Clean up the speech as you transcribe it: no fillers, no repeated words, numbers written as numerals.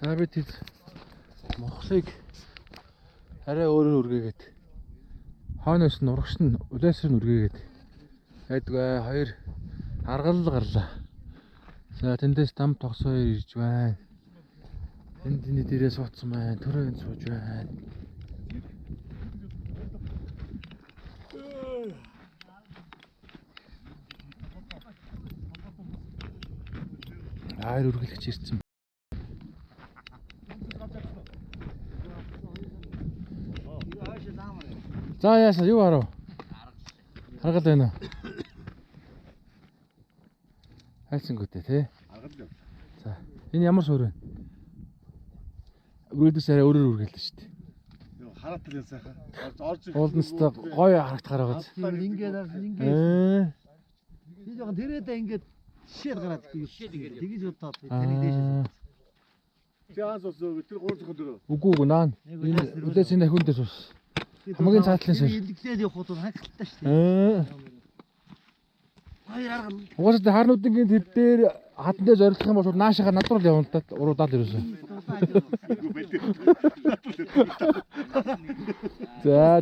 За би тэд мохлыг арай өөрөөр үргээгээд хойноос нь урагш нь улаасрын үргээгээд байдгаа хоёр аргал гарлаа. За тэндээс дам тогсоо ирж байна. Энд энэ дээрээ суудсан байна. Төрөнд сууж байна. Аяр үргэлж ирсэн. За яасан юу арав? Харгал байна уу? Хайцсангүйтэй тий. За энэ ямар суурь вэ? Үргэлжлээс арай өөрөөр үргэлдэж шүү дээ. Хараатай юм сайхан. Уулнастай гоё харагдахаар байгаа. Ингээд ингээд. Би жоохон тэрээдээ ингээд шишээд гараад тэгж удаад тэрийг дээшээ. Чаас өсөө тэр гурцхан дээр. Үгүй наа. Энэ үлээсийн дахиун дээр сус. Хамгийн цаатлын сус. Илглээд явах бол хангалттай шүү дээ. Хоёр арга. Угаасаа харнуудын тэр дээр хатан дээр зориулах юм бол шууд наашаага над руу явна та уруудаад ирсэн. За.